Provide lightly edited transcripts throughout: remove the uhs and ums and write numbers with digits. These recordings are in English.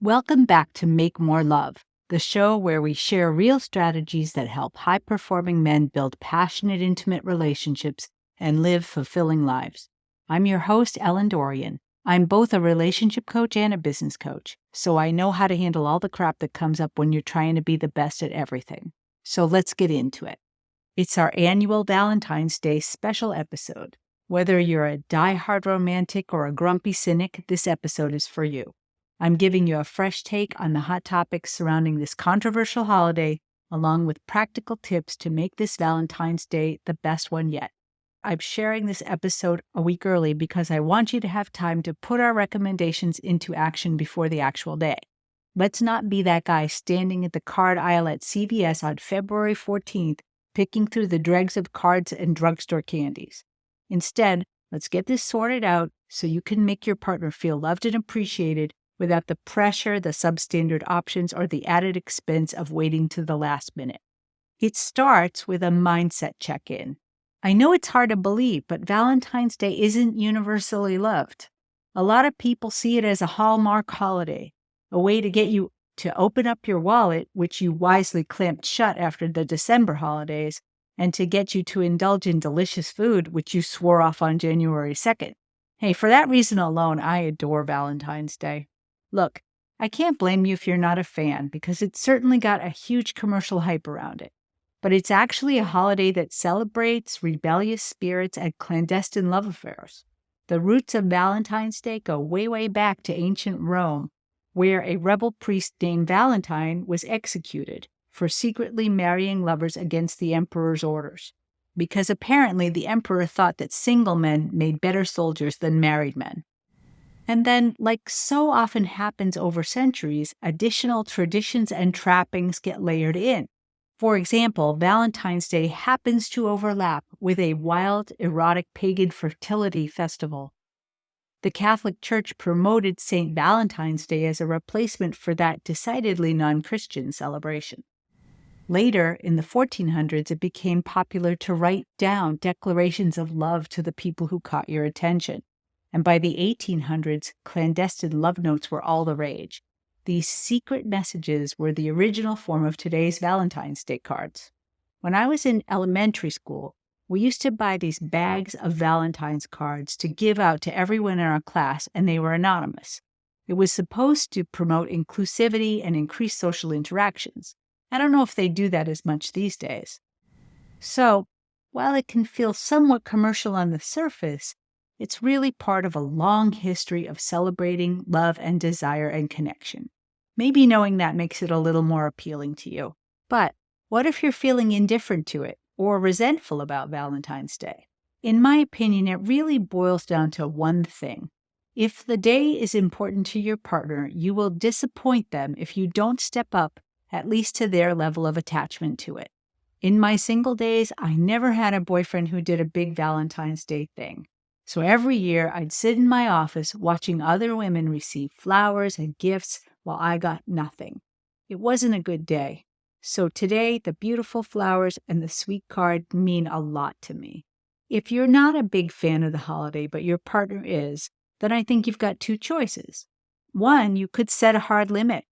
Welcome back to Make More Love, the show where we share real strategies that help high-performing men build passionate, intimate relationships and live fulfilling lives. I'm your host, Dorian. I'm both a relationship coach and a business coach, so I know how to handle all the crap that comes up when you're trying to be the best at everything. So let's get into it. It's our annual Valentine's Day special episode. Whether you're a diehard romantic or a grumpy cynic, this episode is for you. I'm giving you a fresh take on the hot topics surrounding this controversial holiday, along with practical tips to make this Valentine's Day the best one yet. I'm sharing this episode a week early because I want you to have time to put our recommendations into action before the actual day. Let's not be that guy standing at the card aisle at CVS on February 14th, picking through the dregs of cards and drugstore candies. Instead, let's get this sorted out so you can make your partner feel loved and appreciated without the pressure, the substandard options, or the added expense of waiting to the last minute. It starts with a mindset check-in. I know it's hard to believe, but Valentine's Day isn't universally loved. A lot of people see it as a Hallmark holiday, a way to get you to open up your wallet, which you wisely clamped shut after the December holidays, and to get you to indulge in delicious food, which you swore off on January 2nd. Hey, for that reason alone, I adore Valentine's Day. Look, I can't blame you if you're not a fan, because it's certainly got a huge commercial hype around it. But it's actually a holiday that celebrates rebellious spirits and clandestine love affairs. The roots of Valentine's Day go way, way back to ancient Rome, where a rebel priest named Valentine was executed for secretly marrying lovers against the emperor's orders, because apparently the emperor thought that single men made better soldiers than married men. And then, like so often happens over centuries, additional traditions and trappings get layered in. For example, Valentine's Day happens to overlap with a wild, erotic pagan fertility festival. The Catholic Church promoted St. Valentine's Day as a replacement for that decidedly non-Christian celebration. Later, in the 1400s, it became popular to write down declarations of love to the people who caught your attention. And by the 1800s, clandestine love notes were all the rage. These secret messages were the original form of today's Valentine's Day cards. When I was in elementary school, we used to buy these bags of Valentine's cards to give out to everyone in our class, and they were anonymous. It was supposed to promote inclusivity and increase social interactions. I don't know if they do that as much these days. So, while it can feel somewhat commercial on the surface, it's really part of a long history of celebrating love and desire and connection. Maybe knowing that makes it a little more appealing to you. But what if you're feeling indifferent to it or resentful about Valentine's Day? In my opinion, it really boils down to one thing. If the day is important to your partner, you will disappoint them if you don't step up at least to their level of attachment to it. In my single days, I never had a boyfriend who did a big Valentine's Day thing. So every year, I'd sit in my office watching other women receive flowers and gifts while I got nothing. It wasn't a good day. So today, the beautiful flowers and the sweet card mean a lot to me. If you're not a big fan of the holiday, but your partner is, then I think you've got two choices. One, you could set a hard limit.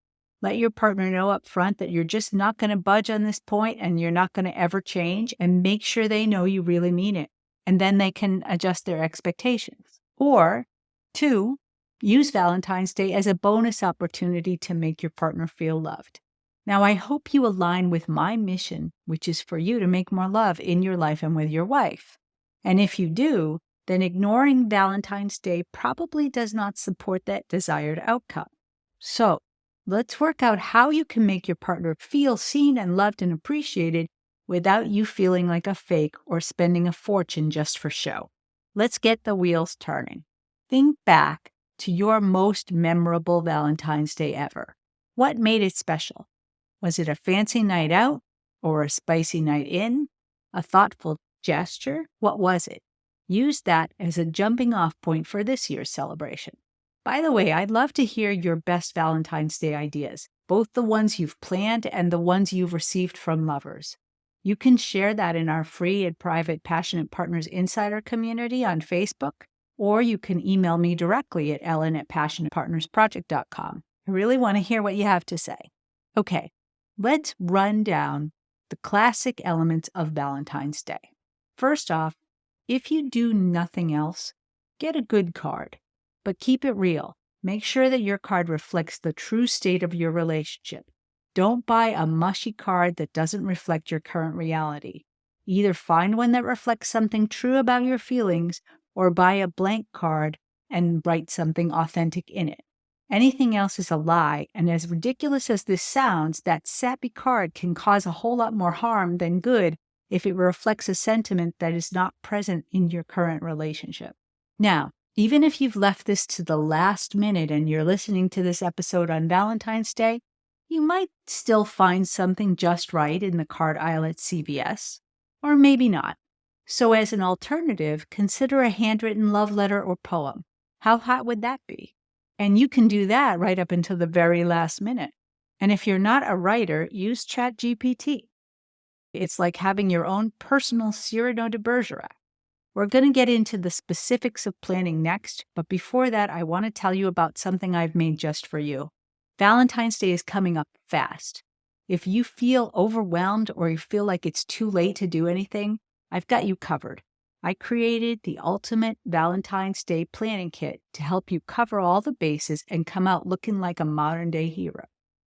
Let your partner know up front that you're just not going to budge on this point and you're not going to ever change, and make sure they know you really mean it. And then they can adjust their expectations. Or, two, use Valentine's Day as a bonus opportunity to make your partner feel loved. Now, I hope you align with my mission, which is for you to make more love in your life and with your wife. And if you do, then ignoring Valentine's Day probably does not support that desired outcome. So, let's work out how you can make your partner feel seen and loved and appreciated without you feeling like a fake or spending a fortune just for show. Let's get the wheels turning. Think back to your most memorable Valentine's Day ever. What made it special? Was it a fancy night out or a spicy night in? A thoughtful gesture? What was it? Use that as a jumping off point for this year's celebration. By the way, I'd love to hear your best Valentine's Day ideas, both the ones you've planned and the ones you've received from lovers. You can share that in our free and private Passionate Partners Insider community on Facebook, or you can email me directly at ellen@passionatepartnersproject.com. I really want to hear what you have to say. Okay, let's run down the classic elements of Valentine's Day. First off, if you do nothing else, get a good card, but keep it real. Make sure that your card reflects the true state of your relationship. Don't buy a mushy card that doesn't reflect your current reality. Either find one that reflects something true about your feelings or buy a blank card and write something authentic in it. Anything else is a lie, and as ridiculous as this sounds, that sappy card can cause a whole lot more harm than good if it reflects a sentiment that is not present in your current relationship. Now, even if you've left this to the last minute and you're listening to this episode on Valentine's Day, you might still find something just right in the card aisle at CVS, or maybe not. So as an alternative, consider a handwritten love letter or poem. How hot would that be? And you can do that right up until the very last minute. And if you're not a writer, use ChatGPT. It's like having your own personal Cyrano de Bergerac. We're going to get into the specifics of planning next, but before that, I want to tell you about something I've made just for you. Valentine's Day is coming up fast. If you feel overwhelmed or you feel like it's too late to do anything, I've got you covered. I created the ultimate Valentine's Day planning kit to help you cover all the bases and come out looking like a modern-day hero.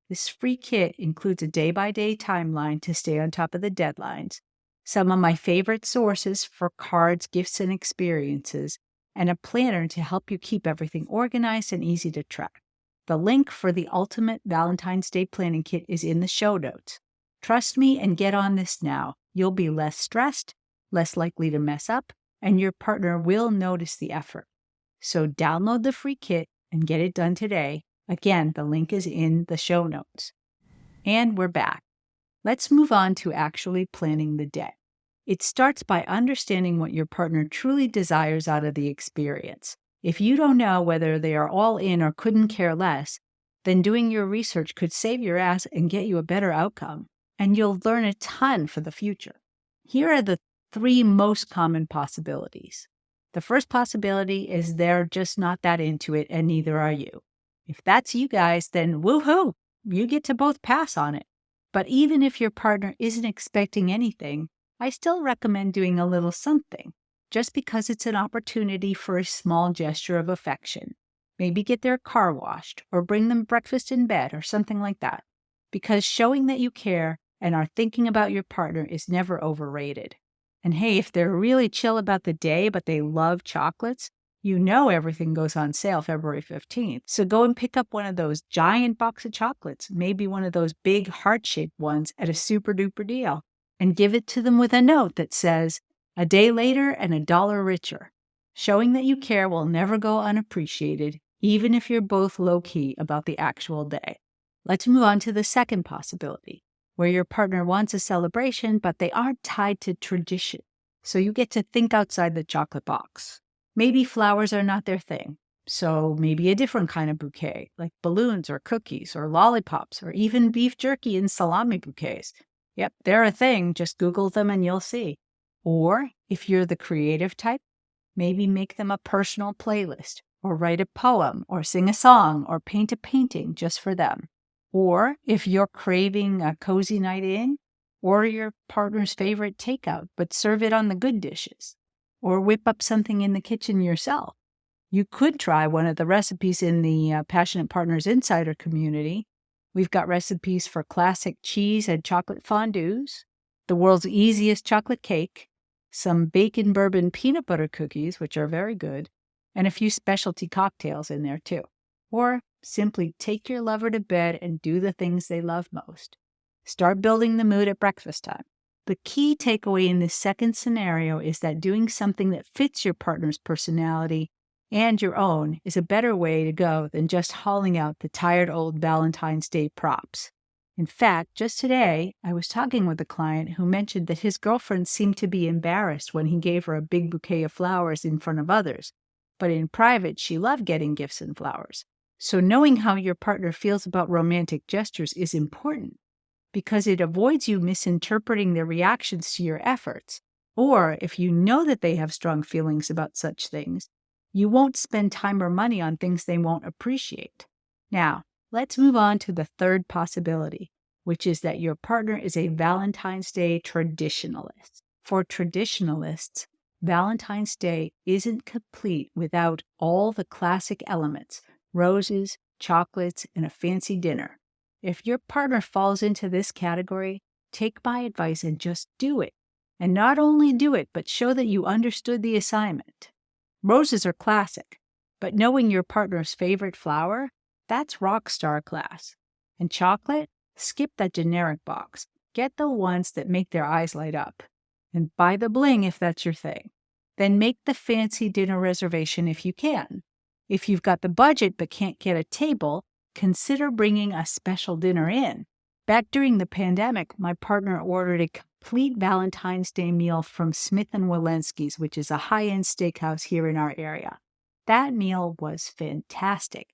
This free kit includes a day-by-day timeline to stay on top of the deadlines, some of my favorite sources for cards, gifts, and experiences, and a planner to help you keep everything organized and easy to track. The link for the ultimate Valentine's Day planning kit is in the show notes. Trust me and get on this now. You'll be less stressed, less likely to mess up, and your partner will notice the effort. So download the free kit and get it done today. Again, the link is in the show notes. And we're back. Let's move on to actually planning the day. It starts by understanding what your partner truly desires out of the experience. If you don't know whether they are all in or couldn't care less, then doing your research could save your ass and get you a better outcome, and you'll learn a ton for the future. Here are the 3 most common possibilities. The first possibility is they're just not that into it, and neither are you. If that's you guys, then woohoo! You get to both pass on it. But even if your partner isn't expecting anything, I still recommend doing a little something, just because it's an opportunity for a small gesture of affection. Maybe get their car washed, or bring them breakfast in bed, or something like that. Because showing that you care and are thinking about your partner is never overrated. And hey, if they're really chill about the day, but they love chocolates, you know everything goes on sale February 15th. So go and pick up one of those giant box of chocolates, maybe one of those big heart-shaped ones at a super duper deal, and give it to them with a note that says, "A day later and $1 richer." Showing that you care will never go unappreciated, even if you're both low-key about the actual day. Let's move on to the second possibility, where your partner wants a celebration, but they aren't tied to tradition. So you get to think outside the chocolate box. Maybe flowers are not their thing. So maybe a different kind of bouquet, like balloons or cookies or lollipops or even beef jerky and salami bouquets. Yep, they're a thing. Just Google them and you'll see. Or if you're the creative type, maybe make them a personal playlist or write a poem or sing a song or paint a painting just for them. Or if you're craving a cozy night in, order your partner's favorite takeout, but serve it on the good dishes. Or whip up something in the kitchen yourself. You could try one of the recipes in the Passionate Partners Insider community. We've got recipes for classic cheese and chocolate fondues, the world's easiest chocolate cake, some bacon bourbon peanut butter cookies, which are very good, and a few specialty cocktails in there too. Or simply take your lover to bed and do the things they love most. Start building the mood at breakfast time. The key takeaway in this second scenario is that doing something that fits your partner's personality and your own is a better way to go than just hauling out the tired old Valentine's Day props. In fact, just today, I was talking with a client who mentioned that his girlfriend seemed to be embarrassed when he gave her a big bouquet of flowers in front of others, but in private, she loved getting gifts and flowers. So knowing how your partner feels about romantic gestures is important, because it avoids you misinterpreting their reactions to your efforts. Or if you know that they have strong feelings about such things, you won't spend time or money on things they won't appreciate. Now, Let's move on to the third possibility, which is that your partner is a Valentine's Day traditionalist. For traditionalists, Valentine's Day isn't complete without all the classic elements: roses, chocolates, and a fancy dinner. If your partner falls into this category, take my advice and just do it. And not only do it, but show that you understood the assignment. Roses are classic, but knowing your partner's favorite flower, that's rock star class. And chocolate? Skip that generic box. Get the ones that make their eyes light up. And buy the bling if that's your thing. Then make the fancy dinner reservation if you can. If you've got the budget but can't get a table, consider bringing a special dinner in. Back during the pandemic, my partner ordered a complete Valentine's Day meal from Smith & Wolenski's, which is a high-end steakhouse here in our area. That meal was fantastic.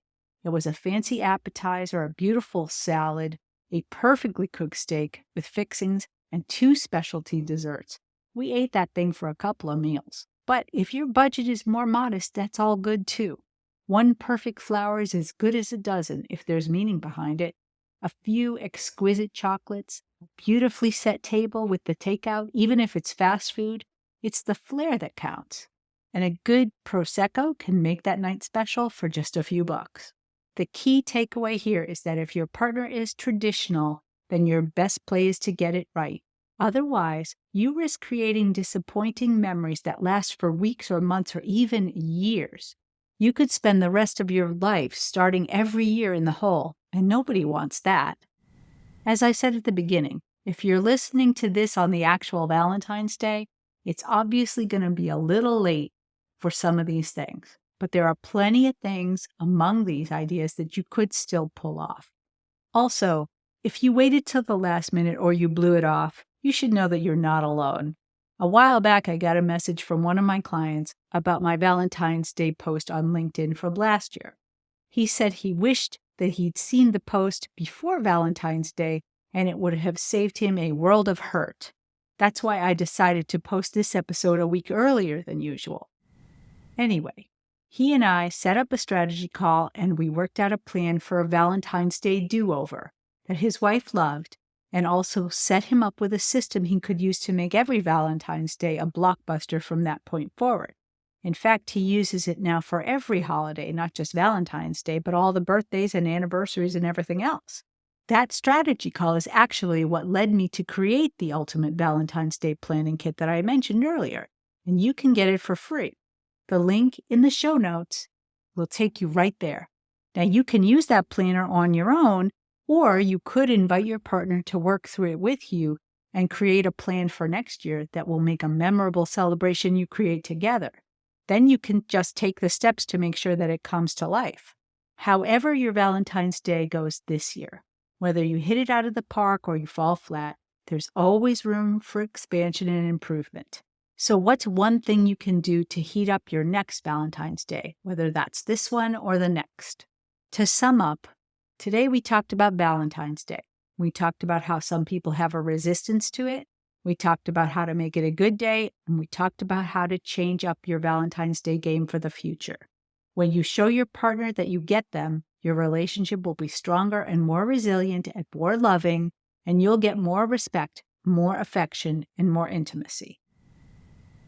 It was a fancy appetizer, a beautiful salad, a perfectly cooked steak with fixings, and 2 specialty desserts. We ate that thing for a couple of meals. But if your budget is more modest, that's all good too. 1 perfect flower is as good as a dozen if there's meaning behind it. A few exquisite chocolates, a beautifully set table with the takeout, even if it's fast food, it's the flair that counts. And a good Prosecco can make that night special for just a few bucks. The key takeaway here is that if your partner is traditional, then your best play is to get it right. Otherwise, you risk creating disappointing memories that last for weeks or months or even years. You could spend the rest of your life starting every year in the hole, and nobody wants that. As I said at the beginning, if you're listening to this on the actual Valentine's Day, it's obviously going to be a little late for some of these things. But there are plenty of things among these ideas that you could still pull off. Also, if you waited till the last minute or you blew it off, you should know that you're not alone. A while back, I got a message from one of my clients about my Valentine's Day post on LinkedIn from last year. He said he wished that he'd seen the post before Valentine's Day and it would have saved him a world of hurt. That's why I decided to post this episode a week earlier than usual. Anyway, he and I set up a strategy call and we worked out a plan for a Valentine's Day do-over that his wife loved, and also set him up with a system he could use to make every Valentine's Day a blockbuster from that point forward. In fact, he uses it now for every holiday, not just Valentine's Day, but all the birthdays and anniversaries and everything else. That strategy call is actually what led me to create the ultimate Valentine's Day planning kit that I mentioned earlier, and you can get it for free. The link in the show notes will take you right there. Now, you can use that planner on your own, or you could invite your partner to work through it with you and create a plan for next year that will make a memorable celebration you create together. Then you can just take the steps to make sure that it comes to life. However your Valentine's Day goes this year, whether you hit it out of the park or you fall flat, there's always room for expansion and improvement. So what's one thing you can do to heat up your next Valentine's Day, whether that's this one or the next? To sum up, today we talked about Valentine's Day. We talked about how some people have a resistance to it. We talked about how to make it a good day, and we talked about how to change up your Valentine's Day game for the future. When you show your partner that you get them, your relationship will be stronger and more resilient and more loving, and you'll get more respect, more affection, and more intimacy.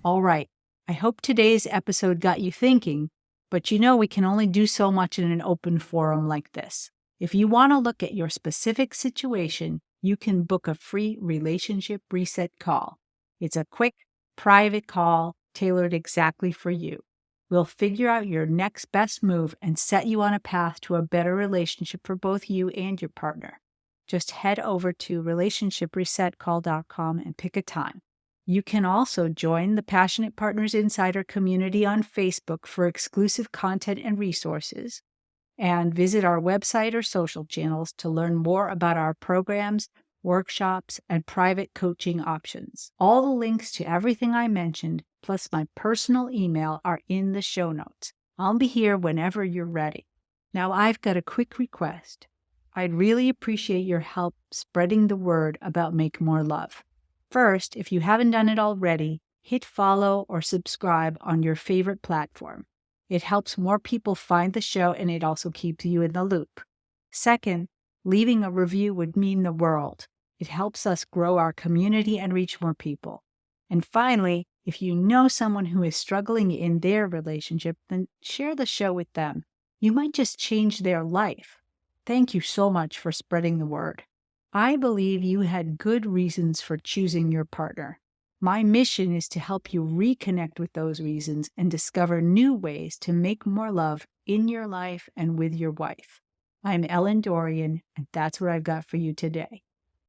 All right, I hope today's episode got you thinking, but you know we can only do so much in an open forum like this. If you want to look at your specific situation, you can book a free relationship reset call. It's a quick, private call tailored exactly for you. We'll figure out your next best move and set you on a path to a better relationship for both you and your partner. Just head over to relationshipresetcall.com and pick a time. You can also join the Passionate Partners Insider community on Facebook for exclusive content and resources, and visit our website or social channels to learn more about our programs, workshops, and private coaching options. All the links to everything I mentioned, plus my personal email, are in the show notes. I'll be here whenever you're ready. Now, I've got a quick request. I'd really appreciate your help spreading the word about Make More Love. First, if you haven't done it already, hit follow or subscribe on your favorite platform. It helps more people find the show, and it also keeps you in the loop. Second, leaving a review would mean the world. It helps us grow our community and reach more people. And finally, if you know someone who is struggling in their relationship, then share the show with them. You might just change their life. Thank you so much for spreading the word. I believe you had good reasons for choosing your partner. My mission is to help you reconnect with those reasons and discover new ways to make more love in your life and with your wife. I'm Ellen Dorian, and that's what I've got for you today.